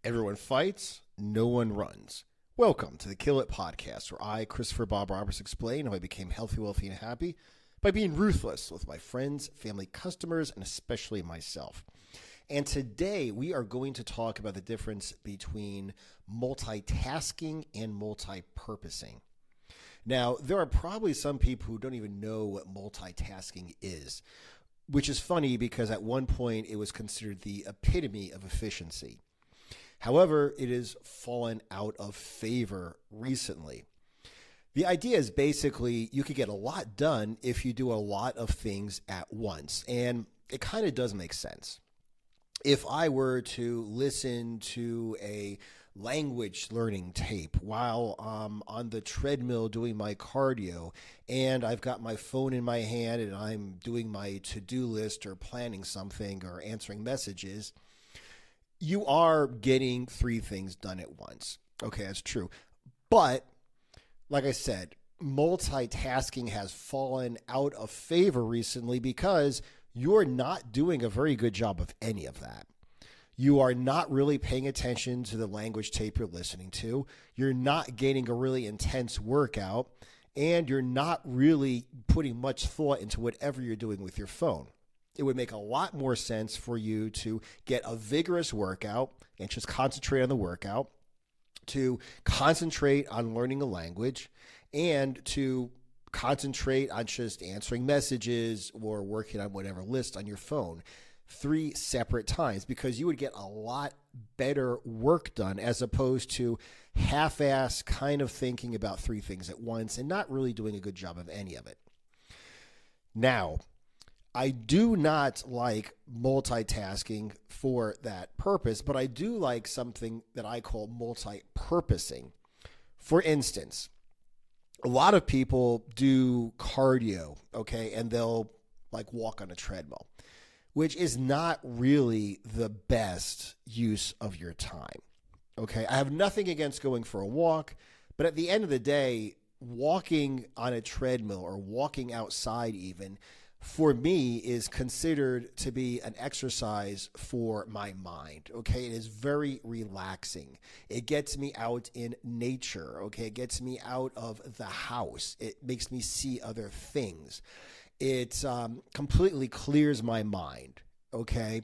Everyone fights, no one runs. Welcome to the Kill It podcast, where I, Christopher Bob Roberts, explain how I became healthy, wealthy, and happy by being ruthless with my friends, family, customers, and especially myself. And today we are going to talk about the difference between multitasking and multi-purposing. Now, there are probably some people who don't even know what multitasking is, which is funny because at one point it was considered the epitome of efficiency. However, it has fallen out of favor recently. The idea is basically you could get a lot done if you do a lot of things at once, and it kind of does make sense. If I were to listen to a language learning tape while on the treadmill doing my cardio, and I've got my phone in my hand and I'm doing my to-do list or planning something or answering messages, you are getting three things done at once. Okay, that's true. But like I said, multitasking has fallen out of favor recently because you're not doing a very good job of any of that. You are not really paying attention to the language tape you're listening to. You're not getting a really intense workout, and you're not really putting much thought into whatever you're doing with your phone. It would make a lot more sense for you to get a vigorous workout and just concentrate on the workout, to concentrate on learning a language, and to concentrate on just answering messages or working on whatever list on your phone 3 separate times, because you would get a lot better work done as opposed to half-ass kind of thinking about 3 things at once and not really doing a good job of any of it. Now, I do not like multitasking for that purpose, but I do like something that I call multi-purposing. For instance, a lot of people do cardio, okay, and they'll like walk on a treadmill, which is not really the best use of your time, okay? I have nothing against going for a walk, but at the end of the day, walking on a treadmill or walking outside even, for me, is considered to be an exercise for my mind, okay? It is very relaxing. It gets me out in nature, okay? It gets me out of the house. It makes me see other things. It completely clears my mind, okay?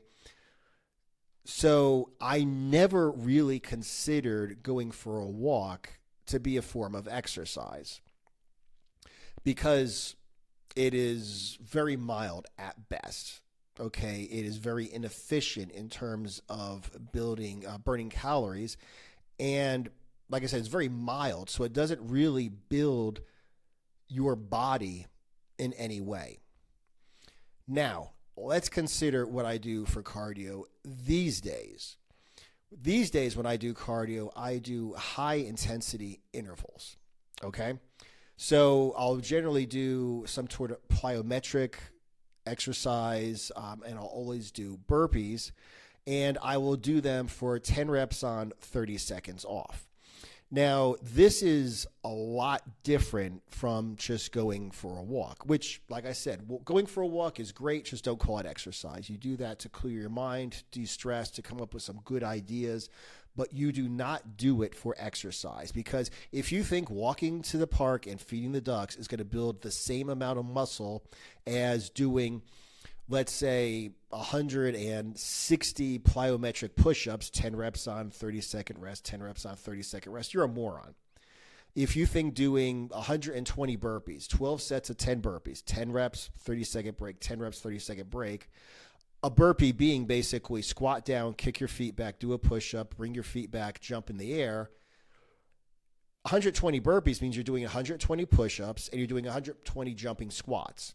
So I never really considered going for a walk to be a form of exercise because it is very mild at best, okay? It is very inefficient in terms of burning calories. And like I said, it's very mild, so it doesn't really build your body in any way. Now, let's consider what I do for cardio these days. These days when I do cardio, I do high intensity intervals, okay? So I'll generally do some sort of plyometric exercise, and I'll always do burpees, and I will do them for 10 reps on, 30 seconds off. Now, this is a lot different from just going for a walk, which, like I said, going for a walk is great. Just don't call it exercise. You do that to clear your mind, de-stress, to come up with some good ideas, but you do not do it for exercise, because if you think walking to the park and feeding the ducks is going to build the same amount of muscle as doing, let's say, 160 plyometric push-ups, 10 reps on, 30-second rest, 10 reps on, 30-second rest, you're a moron. If you think doing 120 burpees, 12 sets of 10 burpees, 10 reps, 30-second break, 10 reps, 30-second break, a burpee being basically squat down, kick your feet back, do a push-up, bring your feet back, jump in the air. 120 burpees means you're doing 120 push-ups and you're doing 120 jumping squats.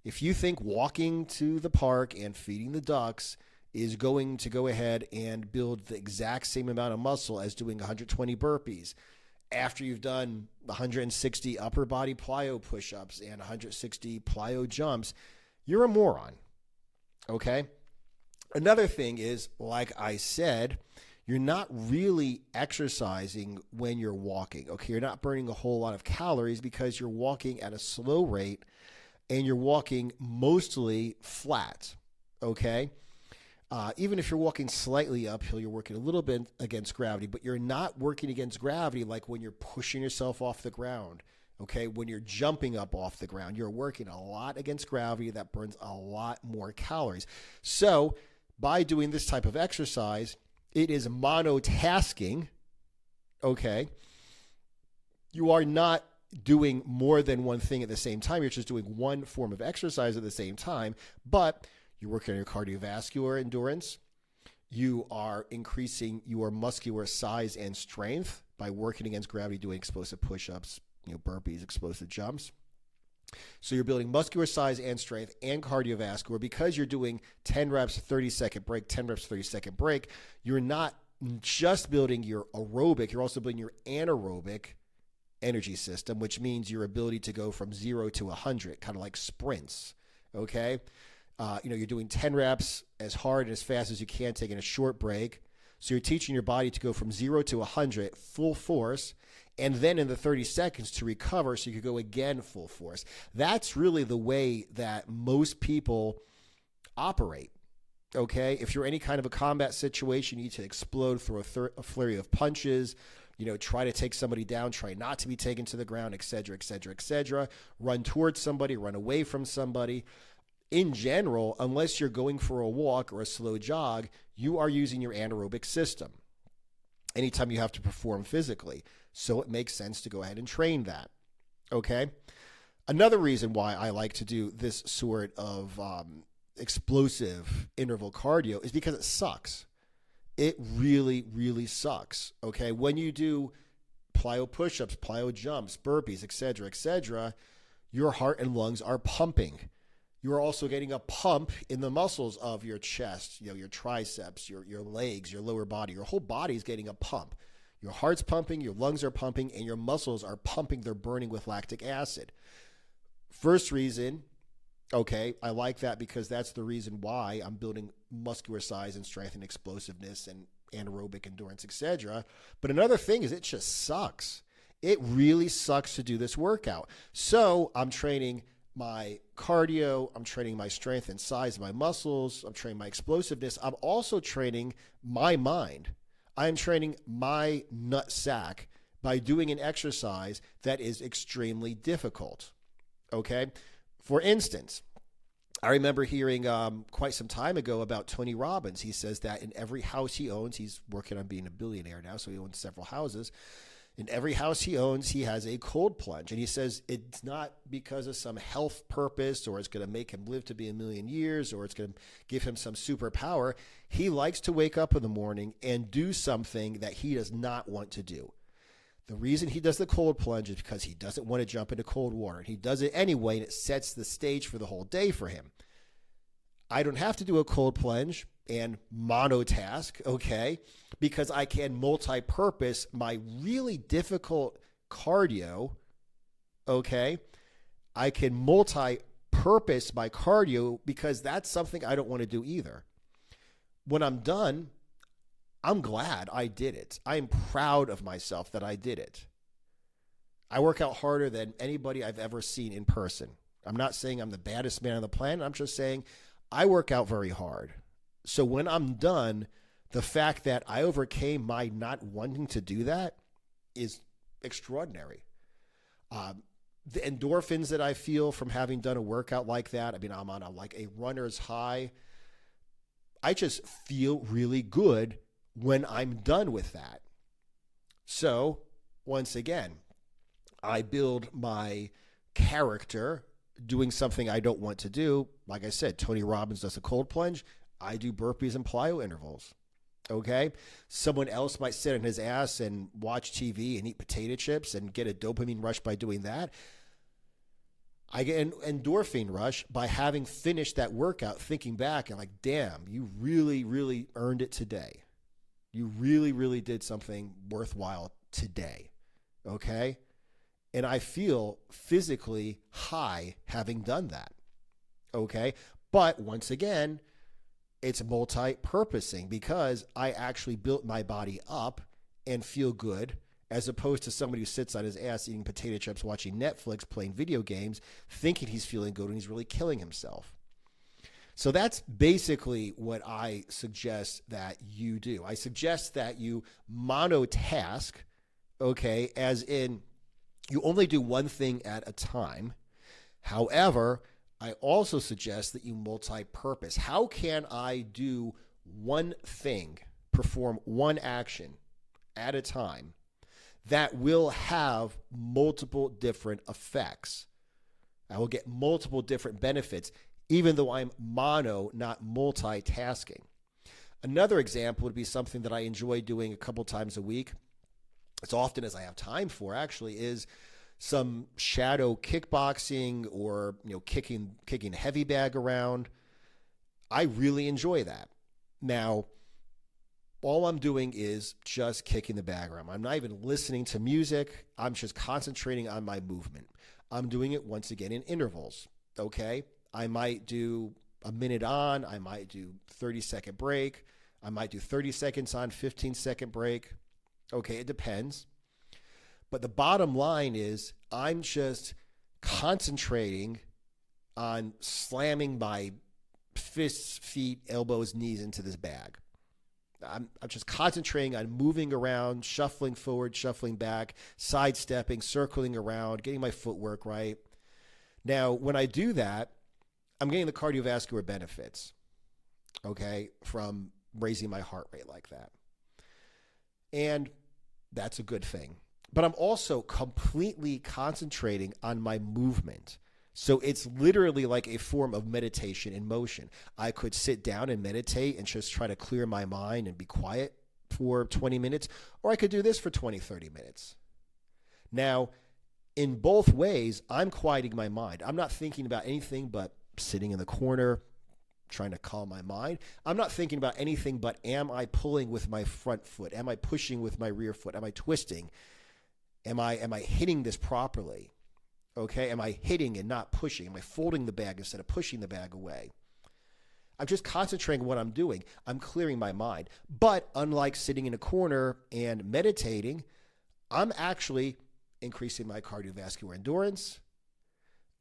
If you think walking to the park and feeding the ducks is going to go ahead and build the exact same amount of muscle as doing 120 burpees after you've done 160 upper body plyo push-ups and 160 plyo jumps, you're a moron. Okay? Another thing is, like I said, you're not really exercising when you're walking. Okay? You're not burning a whole lot of calories because you're walking at a slow rate and you're walking mostly flat. Okay? Even if you're walking slightly uphill, you're working a little bit against gravity, but you're not working against gravity like when you're pushing yourself off the ground. Okay, when you're jumping up off the ground, you're working a lot against gravity that burns a lot more calories. So by doing this type of exercise, it is monotasking. Okay, you are not doing more than one thing at the same time. You're just doing one form of exercise at the same time, but you're working on your cardiovascular endurance. You are increasing your muscular size and strength by working against gravity, doing explosive push-ups, burpees, explosive jumps. So you're building muscular size and strength and cardiovascular. Because you're doing 10 reps, 30-second break, 10 reps, 30-second break, you're not just building your aerobic, you're also building your anaerobic energy system, which means your ability to go from 0 to 100, kind of like sprints, okay? You're doing 10 reps as hard and as fast as you can, taking a short break. So you're teaching your body to go from 0 to 100 full force, and then in the 30 seconds to recover so you could go again full force. That's really the way that most people operate, okay? If you're any kind of a combat situation, you need to explode, throw a flurry of punches, try to take somebody down, try not to be taken to the ground, et cetera, et cetera, et cetera. Run towards somebody, run away from somebody. In general, unless you're going for a walk or a slow jog, you are using your anaerobic system anytime you have to perform physically. So it makes sense to go ahead and train that, okay? Another reason why I like to do this sort of explosive interval cardio is because it sucks. It really, really sucks, okay? When you do plyo push-ups, plyo jumps, burpees, et cetera, your heart and lungs are pumping. You're also getting a pump in the muscles of your chest, your triceps, your legs, your lower body. Your whole body is getting a pump. Your heart's pumping, your lungs are pumping, and your muscles are pumping. They're burning with lactic acid. First reason, okay, I like that because that's the reason why I'm building muscular size and strength and explosiveness and anaerobic endurance, etc. But another thing is it just sucks. It really sucks to do this workout. So I'm training my cardio, I'm training my strength and size of my muscles, I'm training my explosiveness. I'm also training my mind. I'm training my nut sack by doing an exercise that is extremely difficult. Okay? For instance, I remember hearing quite some time ago about Tony Robbins. He says that in every house he owns, he's working on being a billionaire now, so he owns several houses. In every house he owns, he has a cold plunge. And he says it's not because of some health purpose or it's going to make him live to be 1,000,000 years or it's going to give him some superpower. He likes to wake up in the morning and do something that he does not want to do. The reason he does the cold plunge is because he doesn't want to jump into cold water. He does it anyway, and it sets the stage for the whole day for him. I don't have to do a cold plunge and monotask, okay, because I can multi-purpose my really difficult cardio, okay? I can multi-purpose my cardio because that's something I don't want to do either. When I'm done, I'm glad I did it. I'm proud of myself that I did it. I work out harder than anybody I've ever seen in person. I'm not saying I'm the baddest man on the planet. I'm just saying I work out very hard. So when I'm done, the fact that I overcame my not wanting to do that is extraordinary. The endorphins that I feel from having done a workout like that, I mean, I'm on a runner's high. I just feel really good when I'm done with that. So once again, I build my character doing something I don't want to do. Like I said, Tony Robbins does a cold plunge. I do burpees and plyo intervals. Okay? Someone else might sit on his ass and watch TV and eat potato chips and get a dopamine rush by doing that. I get an endorphin rush by having finished that workout, thinking back and like, damn, you really, really earned it today. You really, really did something worthwhile today. Okay? And I feel physically high having done that. Okay? But once again, it's multi-purposing because I actually built my body up and feel good as opposed to somebody who sits on his ass eating potato chips, watching Netflix, playing video games, thinking he's feeling good and he's really killing himself. So that's basically what I suggest that you do. I suggest that you monotask, okay, as in you only do one thing at a time. However, I also suggest that you multi-purpose. How can I do one thing, perform one action at a time that will have multiple different effects? I will get multiple different benefits, even though I'm mono, not multitasking. Another example would be something that I enjoy doing a couple times a week, as often as I have time for, actually, is some shadow kickboxing or kicking a heavy bag around. I really enjoy that. Now, all I'm doing is just kicking the bag around. I'm not even listening to music. I'm just concentrating on my movement. I'm doing it once again in intervals, okay? I might do a minute on, I might do 30-second break, I might do 30 seconds on, 15-second break. Okay, it depends. But the bottom line is I'm just concentrating on slamming my fists, feet, elbows, knees into this bag. I'm just concentrating on moving around, shuffling forward, shuffling back, sidestepping, circling around, getting my footwork right. Now, when I do that, I'm getting the cardiovascular benefits, okay, from raising my heart rate like that. And that's a good thing. But I'm also completely concentrating on my movement. So it's literally like a form of meditation in motion. I could sit down and meditate and just try to clear my mind and be quiet for 20 minutes, or I could do this for 20, 30 minutes. Now, in both ways, I'm quieting my mind. I'm not thinking about anything but sitting in the corner, trying to calm my mind. I'm not thinking about anything but, am I pulling with my front foot? Am I pushing with my rear foot? Am I twisting? Am I hitting this properly? Okay, am I hitting and not pushing? Am I folding the bag instead of pushing the bag away? I'm just concentrating on what I'm doing. I'm clearing my mind. But unlike sitting in a corner and meditating, I'm actually increasing my cardiovascular endurance.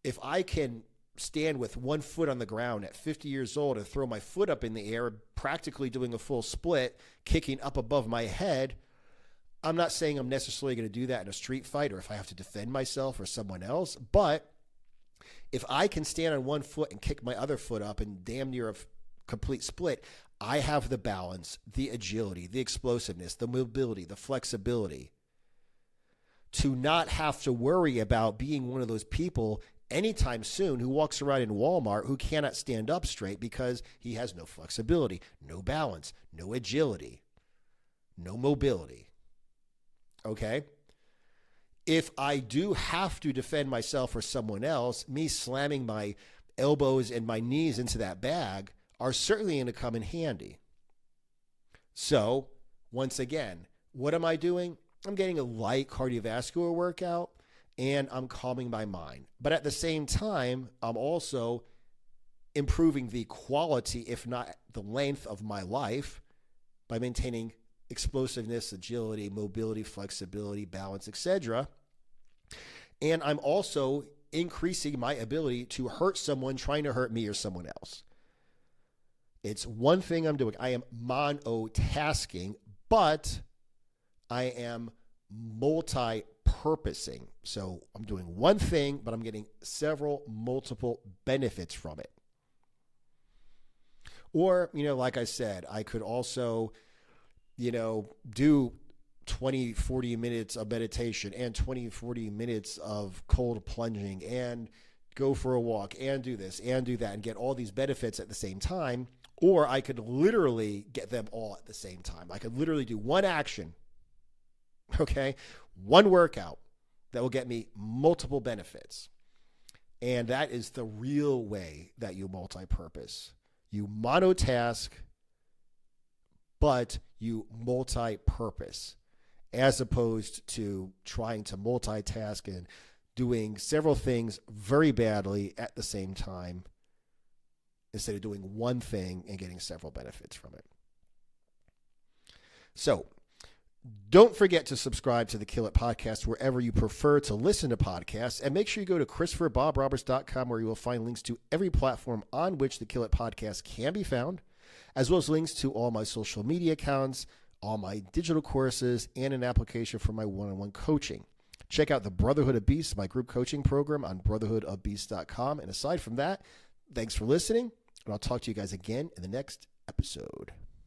If I can stand with one foot on the ground at 50 years old and throw my foot up in the air, practically doing a full split, kicking up above my head, I'm not saying I'm necessarily going to do that in a street fight or if I have to defend myself or someone else, but if I can stand on one foot and kick my other foot up and damn near a complete split, I have the balance, the agility, the explosiveness, the mobility, the flexibility to not have to worry about being one of those people anytime soon who walks around in Walmart who cannot stand up straight because he has no flexibility, no balance, no agility, no mobility. Okay? If I do have to defend myself or someone else, me slamming my elbows and my knees into that bag are certainly going to come in handy. So, once again, what am I doing? I'm getting a light cardiovascular workout and I'm calming my mind. But at the same time, I'm also improving the quality, if not the length of my life by maintaining explosiveness, agility, mobility, flexibility, balance, etc. And I'm also increasing my ability to hurt someone trying to hurt me or someone else. It's one thing I'm doing. I am monotasking, but I am multi-purposing. So I'm doing one thing, but I'm getting multiple benefits from it. Or, like I said, I could also do 20, 40 minutes of meditation and 20, 40 minutes of cold plunging and go for a walk and do this and do that and get all these benefits at the same time. Or I could literally get them all at the same time. I could literally do one action, okay, one workout that will get me multiple benefits. And that is the real way that you multi-purpose. You monotask, but you multi-purpose, as opposed to trying to multitask and doing several things very badly at the same time instead of doing one thing and getting several benefits from it. So Don't forget to subscribe to the Kill It Podcast wherever you prefer to listen to podcasts. And make sure you go to ChristopherBobRoberts.com where you will find links to every platform on which the Kill It Podcast can be found, as well as links to all my social media accounts, all my digital courses, and an application for my one-on-one coaching. Check out the Brotherhood of Beasts, my group coaching program, on brotherhoodofbeasts.com. And aside from that, thanks for listening, and I'll talk to you guys again in the next episode.